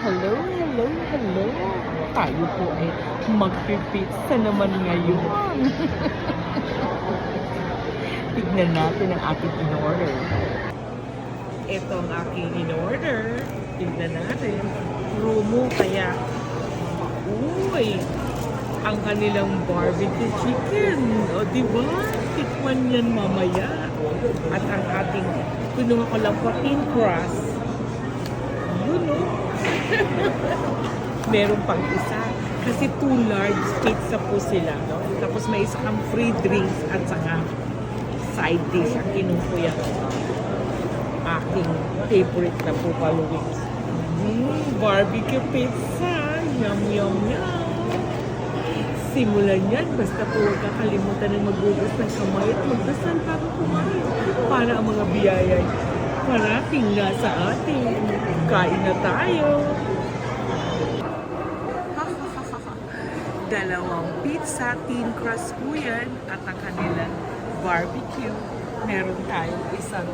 Hello, hello, hello. Tayo po ay magpipizza naman ngayon. Tignan natin ang ating in-order. Ito ang aking in-order. Tignan natin. Promo kaya. Uy! Ang kanilang barbecue chicken. O, diba? Tikman yan mamaya. At ang ating, pinuha ko lang po, thin crust. Yun, no? Meron pang isa. Kasi 2 large pizza po sila, no? Tapos may isa kang free drinks at saka side dish ang kinukuya ko. Aking favorite na po followings. Barbecue pizza. Yum, yum, yum. Simulan yan. Basta po huwag kakalimutan ng maghugas ng kamay at magdasal bago kumain. Para ang mga biyaya parating na sa atin. Kain na tayo. Dalawang pizza, thin crust po yan, at ang kanilang barbecue. Meron tayong isang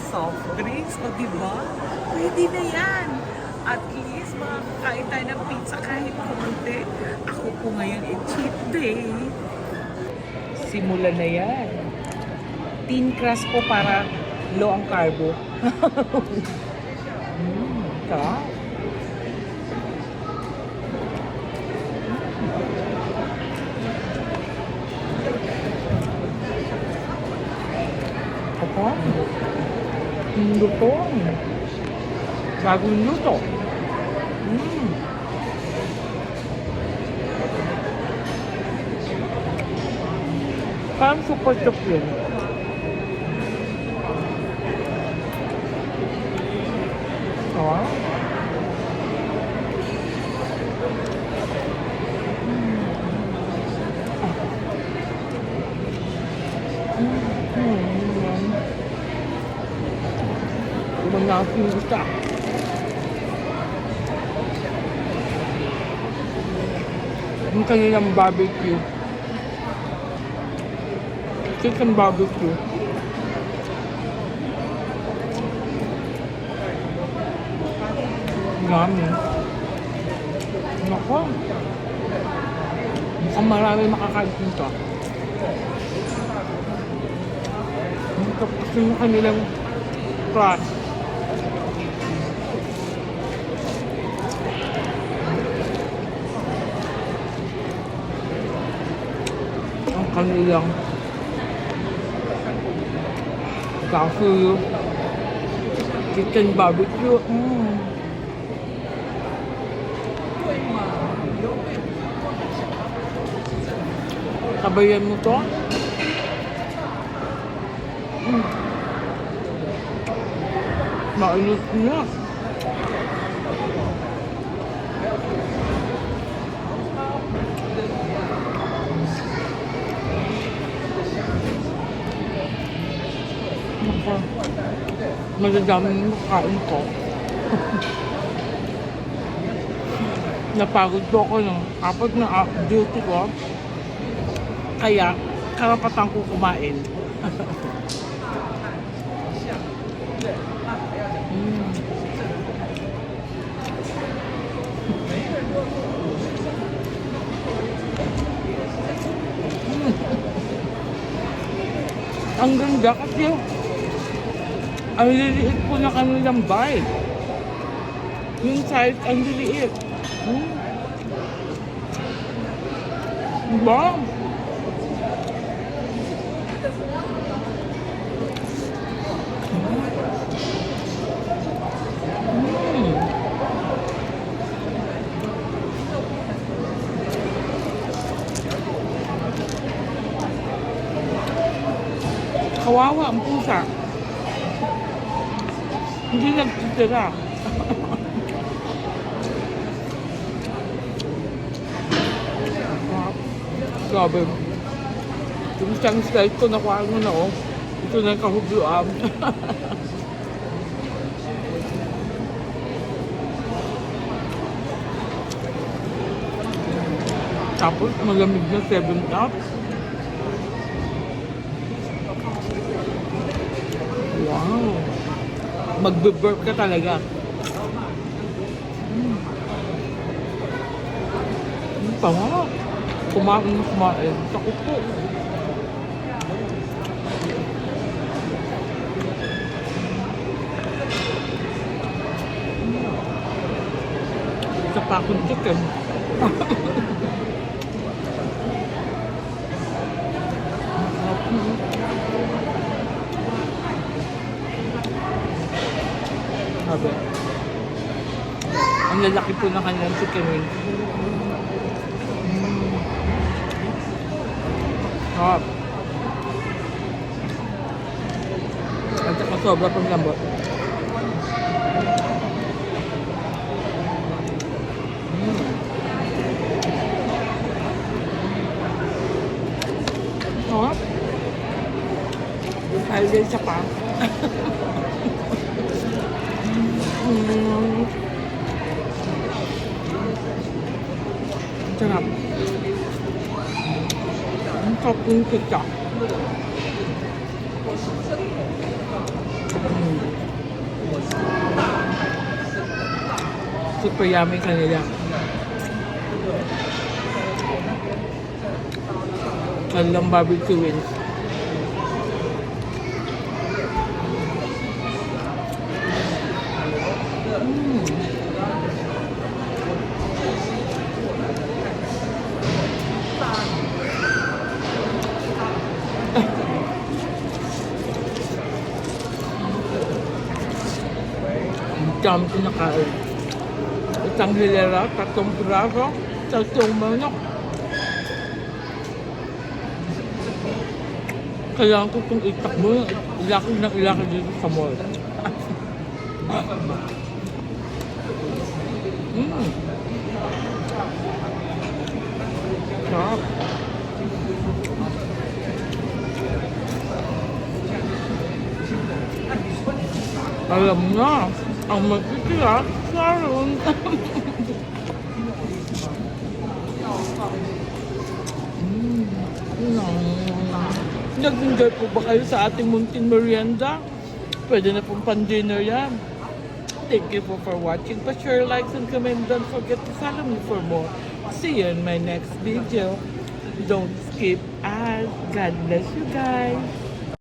soft drinks. O diba? Pwede na yan. At least makakain tayo ng pizza kahit kumunti. Ako po ngayon cheat day. Simulan na yan. Thin crust po para low ang carbo. Sarap. Apa? Lutong. Bagong luto. Parang super chop yun. Oh. Ibang natin gusto. Yung kanilang barbecue. Chicken barbecue. Yummy. Nako. Mukhang marami makakain dito. Tapos yung kanilang crust. Ang kanilang gafu chicken barbecue. Sabayan mo to. Mainit na. Madadaming makain ko. Napagod po ako ng apat na duty ko. Kaya, karapatan ko kumain. Ang ganda kasi ang liliit po na kanilang bite. Yung size, ang liliit. Diba? Kawawa ang pusa. Hindi nagtitira. Grabe. Yung isang slide ko, nakuha mo na, oh. Ito na yung kahubluan. Tapos, malamig na 7-Up. Wow! Magbe-burp ka talaga. pa nga. Kumain. Ako po. Isa pa akong chicken. Sabi. Ang lalaki po ng kanilang chicken wing. Sarap. At saka sobra pang lambot. Sarap. Dahil din sa pa. Sarap. Ang sarap yung pizza. Super yummy kanila. Kanilang barbecue wings. Ang dami ko nakain. Isang hilera, 3 piraso, 3 manok. Kailangan ko itong itakbo. Ilakad dito sa mall. Sarap. Alam na, ang magtitira, Sharon. Nag-enjoy po ba kayo sa ating munting merienda? Pwede na pong pan-dinner yan. Thank you for watching. Pa-share, likes, and comment. Don't forget to follow me for more. See you in my next video. Don't skip ads. God bless you guys.